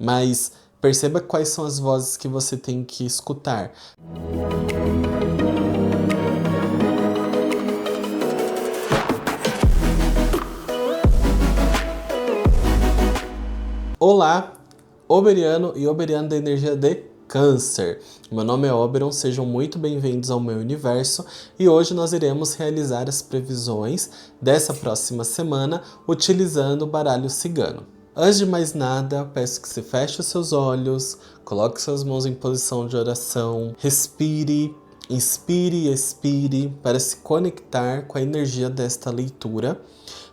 Mas perceba quais são as vozes que você tem que escutar. Olá, Oberiano e Oberiano da energia de Câncer. Meu nome é Oberon, sejam muito bem-vindos ao meu universo e hoje nós iremos realizar as previsões dessa próxima semana utilizando o baralho cigano. Antes de mais nada, peço que você feche os seus olhos, coloque suas mãos em posição de oração, respire, inspire e expire para se conectar com a energia desta leitura,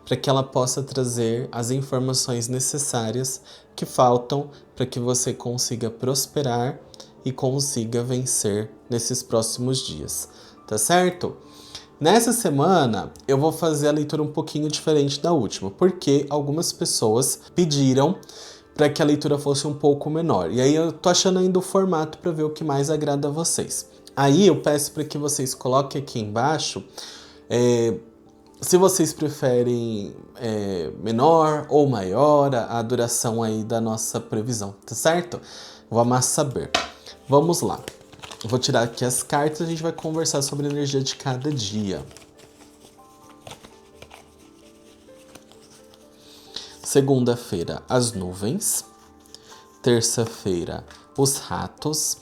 para que ela possa trazer as informações necessárias que faltam para que você consiga prosperar e consiga vencer nesses próximos dias, tá certo? Nessa semana eu vou fazer a leitura um pouquinho diferente da última, porque algumas pessoas pediram para que a leitura fosse um pouco menor. E aí eu tô achando ainda o formato para ver o que mais agrada a vocês. Aí eu peço para que vocês coloquem aqui embaixo se vocês preferem menor ou maior a duração aí da nossa previsão, tá certo? Vou amar saber. Vamos lá. Vou tirar aqui as cartas e a gente vai conversar sobre a energia de cada dia. Segunda-feira, as nuvens. Terça-feira, os ratos.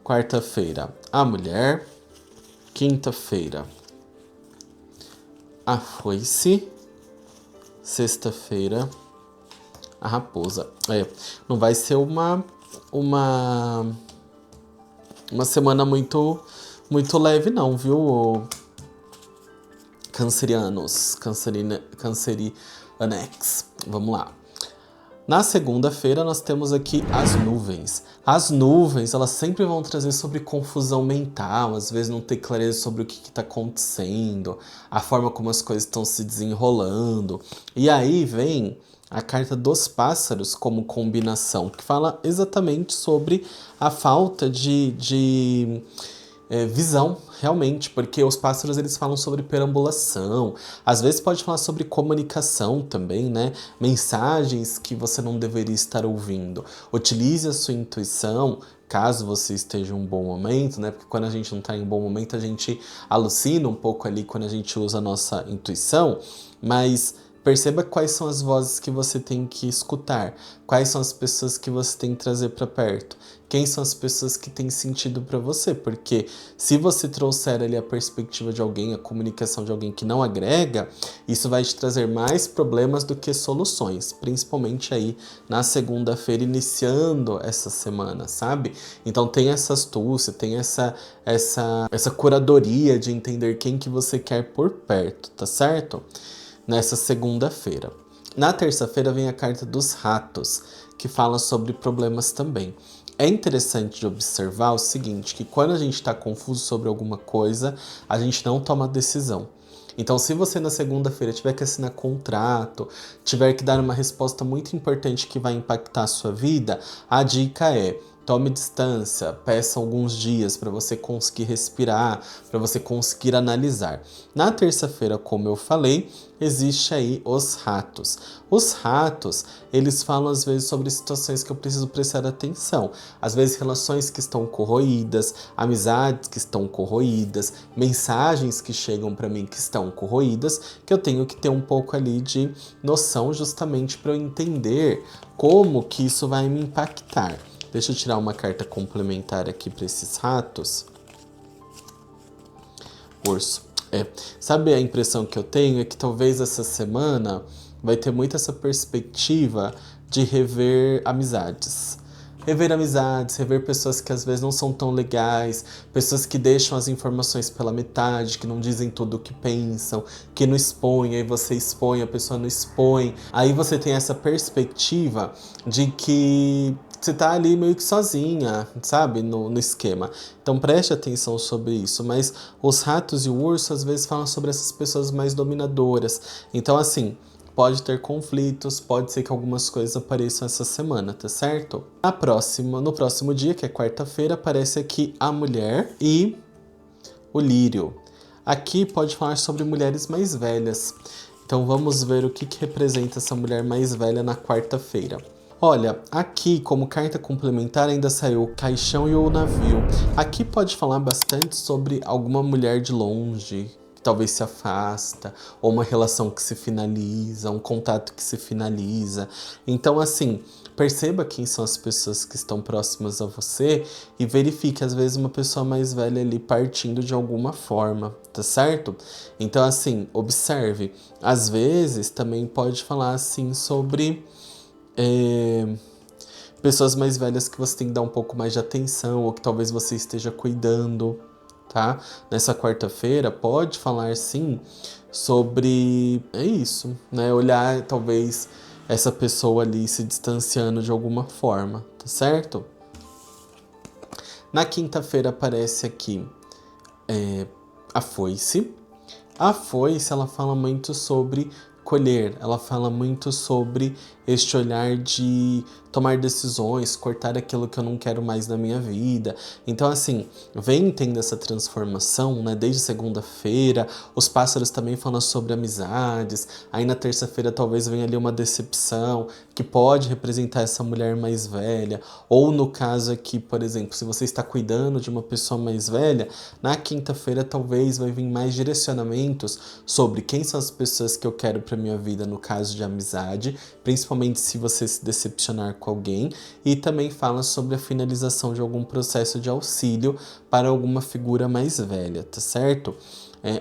Quarta-feira, a mulher. Quinta-feira, a foice. Sexta-feira, a raposa. Não vai ser uma semana muito leve não, viu? Cancerianos, cancerianex. Vamos lá. Na segunda-feira nós temos aqui as nuvens. As nuvens, elas sempre vão trazer sobre confusão mental, às vezes não ter clareza sobre o que está acontecendo, a forma como as coisas estão se desenrolando. E aí vem a carta dos pássaros como combinação, que fala exatamente sobre a falta de visão, realmente, porque os pássaros eles falam sobre perambulação, às vezes pode falar sobre comunicação também, né? Mensagens que você não deveria estar ouvindo. Utilize a sua intuição, caso você esteja em um bom momento, né? Porque quando a gente não está em um bom momento, a gente alucina um pouco ali quando a gente usa a nossa intuição, mas perceba quais são as vozes que você tem que escutar, quais são as pessoas que você tem que trazer para perto, quem são as pessoas que têm sentido para você, porque se você trouxer ali a perspectiva de alguém, a comunicação de alguém que não agrega, isso vai te trazer mais problemas do que soluções, principalmente aí na segunda-feira, iniciando essa semana, sabe? Então tem essa astúcia, tem essa curadoria de entender quem que você quer por perto, tá certo? Nessa segunda-feira. Na terça-feira vem a carta dos ratos, que fala sobre problemas também. É interessante de observar o seguinte, que quando a gente está confuso sobre alguma coisa, a gente não toma decisão. Então, se você na segunda-feira tiver que assinar contrato, tiver que dar uma resposta muito importante que vai impactar a sua vida, a dica é: tome distância, peça alguns dias para você conseguir respirar, para você conseguir analisar. Na terça-feira, como eu falei, existe aí os ratos. Os ratos, eles falam às vezes sobre situações que eu preciso prestar atenção. Às vezes relações que estão corroídas, amizades que estão corroídas, mensagens que chegam para mim que estão corroídas, que eu tenho que ter um pouco ali de noção justamente para eu entender como que isso vai me impactar. Deixa eu tirar uma carta complementar aqui para esses ratos. Urso. Sabe a impressão que eu tenho? É que talvez essa semana vai ter muito essa perspectiva de rever amizades. Rever pessoas que às vezes não são tão legais, pessoas que deixam as informações pela metade, que não dizem tudo o que pensam, que não expõem, aí você expõe, a pessoa não expõe. Aí você tem essa perspectiva de que você tá ali meio que sozinha, sabe, no esquema. Então preste atenção sobre isso, mas os ratos e o urso às vezes falam sobre essas pessoas mais dominadoras. Então assim, pode ter conflitos, pode ser que algumas coisas apareçam essa semana, tá certo? No próximo dia, que é quarta-feira, aparece aqui a mulher e o lírio. Aqui pode falar sobre mulheres mais velhas. Então vamos ver o que representa essa mulher mais velha na quarta-feira. Olha, aqui como carta complementar ainda saiu o caixão e o navio. Aqui pode falar bastante sobre alguma mulher de longe, que talvez se afasta, ou uma relação que se finaliza, um contato que se finaliza. Então, assim, perceba quem são as pessoas que estão próximas a você e verifique, às vezes, uma pessoa mais velha ali partindo de alguma forma, tá certo? Então, assim, observe. Às vezes, também pode falar, assim, sobre pessoas mais velhas que você tem que dar um pouco mais de atenção ou que talvez você esteja cuidando, tá? Nessa quarta-feira pode falar sim sobre isso, né? Olhar talvez essa pessoa ali se distanciando de alguma forma, tá certo? Na quinta-feira aparece aqui a foice. A foice, ela fala muito sobre colher, ela fala muito sobre este olhar de tomar decisões, cortar aquilo que eu não quero mais na minha vida. Então, assim, vem tendo essa transformação, né? Desde segunda-feira, os pássaros também falam sobre amizades. Aí na terça-feira talvez venha ali uma decepção, que pode representar essa mulher mais velha. Ou no caso aqui, por exemplo, se você está cuidando de uma pessoa mais velha, na quinta-feira talvez vai vir mais direcionamentos sobre quem são as pessoas que eu quero para minha vida no caso de amizade, principalmente se você se decepcionar com alguém, e também fala sobre a finalização de algum processo de auxílio para alguma figura mais velha, tá certo?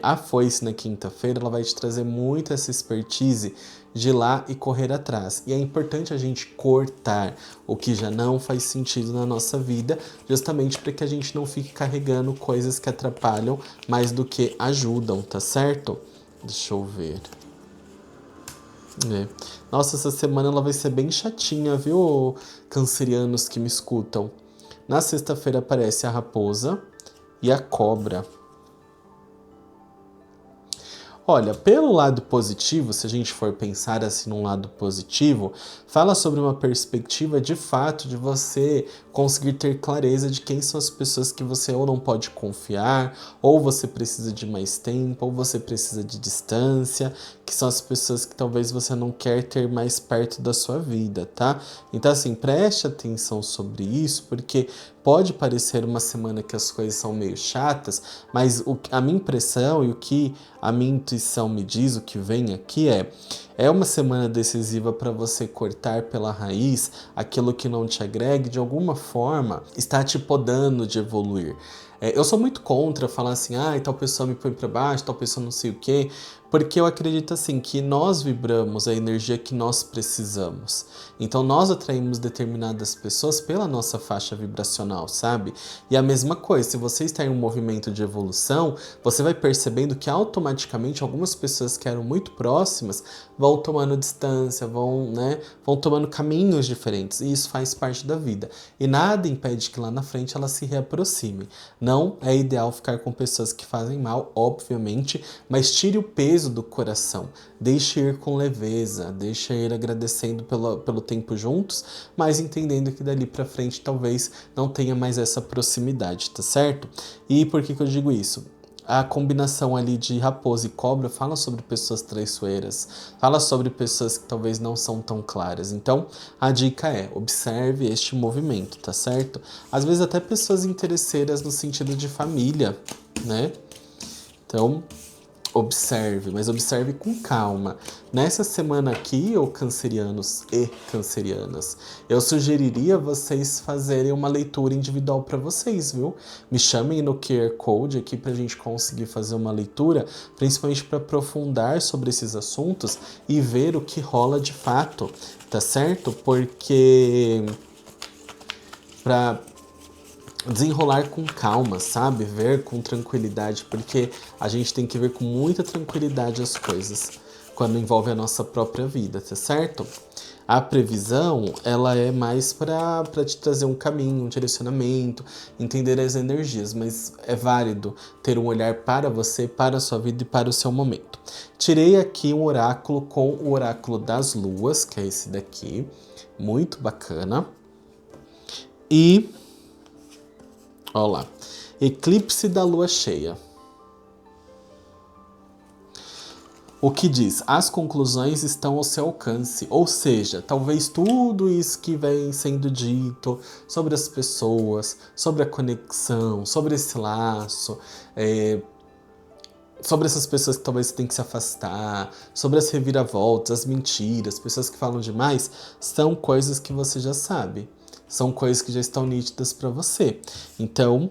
A foice na quinta-feira ela vai te trazer muito essa expertise de ir lá e correr atrás. E é importante a gente cortar o que já não faz sentido na nossa vida, justamente para que a gente não fique carregando coisas que atrapalham mais do que ajudam, tá certo? Deixa eu ver. Nossa, essa semana ela vai ser bem chatinha, viu, cancerianos que me escutam? Na sexta-feira aparece a raposa e a cobra. Olha, pelo lado positivo, se a gente for pensar assim num lado positivo, fala sobre uma perspectiva de fato de você conseguir ter clareza de quem são as pessoas que você ou não pode confiar, ou você precisa de mais tempo, ou você precisa de distância, que são as pessoas que talvez você não quer ter mais perto da sua vida, tá? Então assim, preste atenção sobre isso, porque pode parecer uma semana que as coisas são meio chatas, mas a minha impressão e o que a minha intuição me diz, o que vem aqui é uma semana decisiva para você cortar pela raiz aquilo que não te agregue, de alguma forma está te podando de evoluir. Eu sou muito contra falar assim, tal pessoa me põe para baixo, tal pessoa não sei o quê, porque eu acredito assim que nós vibramos a energia que nós precisamos. Então nós atraímos determinadas pessoas pela nossa faixa vibracional, sabe? E a mesma coisa, se você está em um movimento de evolução, você vai percebendo que automaticamente algumas pessoas que eram muito próximas vão tomando distância, vão tomando caminhos diferentes, e isso faz parte da vida. E nada impede que lá na frente ela se reaproxime. Não é ideal ficar com pessoas que fazem mal, obviamente, mas tire o peso do coração. Deixe ir com leveza, deixe ir agradecendo pelo tempo juntos, mas entendendo que dali pra frente talvez não tenha mais essa proximidade, tá certo? E por que eu digo isso? A combinação ali de raposa e cobra fala sobre pessoas traiçoeiras, fala sobre pessoas que talvez não são tão claras. Então, a dica é, observe este movimento, tá certo? Às vezes até pessoas interesseiras no sentido de família, né? Então, observe, mas observe com calma. Nessa semana aqui, ô cancerianos e cancerianas, eu sugeriria vocês fazerem uma leitura individual para vocês, viu? Me chamem no QR Code aqui para a gente conseguir fazer uma leitura, principalmente para aprofundar sobre esses assuntos e ver o que rola de fato, tá certo? Porque para desenrolar com calma, sabe? Ver com tranquilidade, porque a gente tem que ver com muita tranquilidade as coisas quando envolve a nossa própria vida, tá certo? A previsão, ela é mais para te trazer um caminho, um direcionamento, entender as energias, mas é válido ter um olhar para você, para a sua vida e para o seu momento. Tirei aqui um oráculo com o oráculo das luas, que é esse daqui, muito bacana. E olha lá, eclipse da lua cheia. O que diz? As conclusões estão ao seu alcance, ou seja, talvez tudo isso que vem sendo dito sobre as pessoas, sobre a conexão, sobre esse laço, sobre essas pessoas que talvez você tenha que se afastar, sobre as reviravoltas, as mentiras, pessoas que falam demais, são coisas que você já sabe, são coisas que já estão nítidas para você. Então,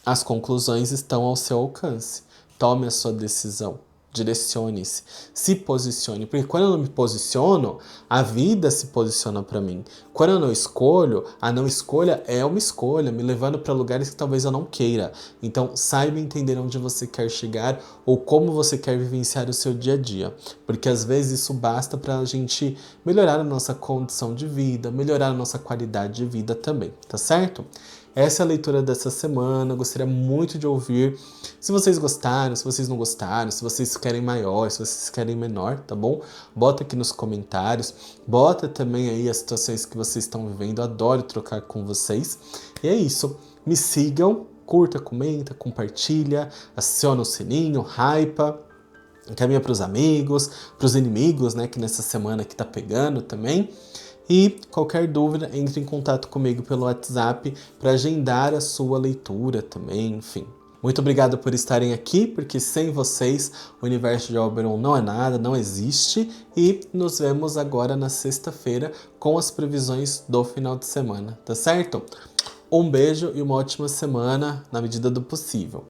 as conclusões estão ao seu alcance. Tome a sua decisão. Direcione-se, se posicione, porque quando eu não me posiciono, a vida se posiciona para mim. Quando eu não escolho, a não escolha é uma escolha, me levando para lugares que talvez eu não queira. Então, saiba entender onde você quer chegar ou como você quer vivenciar o seu dia a dia, porque às vezes isso basta para a gente melhorar a nossa condição de vida, melhorar a nossa qualidade de vida também, tá certo? Essa é a leitura dessa semana, eu gostaria muito de ouvir se vocês gostaram, se vocês não gostaram, se vocês querem maior, se vocês querem menor, tá bom? Bota aqui nos comentários, bota também aí as situações que vocês estão vivendo, eu adoro trocar com vocês. E é isso, me sigam, curta, comenta, compartilha, aciona o sininho, hypa, encaminha para os amigos, para os inimigos, né, que nessa semana que tá pegando também. E qualquer dúvida, entre em contato comigo pelo WhatsApp para agendar a sua leitura também, enfim. Muito obrigado por estarem aqui, porque sem vocês o universo de Oberon não é nada, não existe. E nos vemos agora na sexta-feira com as previsões do final de semana, tá certo? Um beijo e uma ótima semana na medida do possível.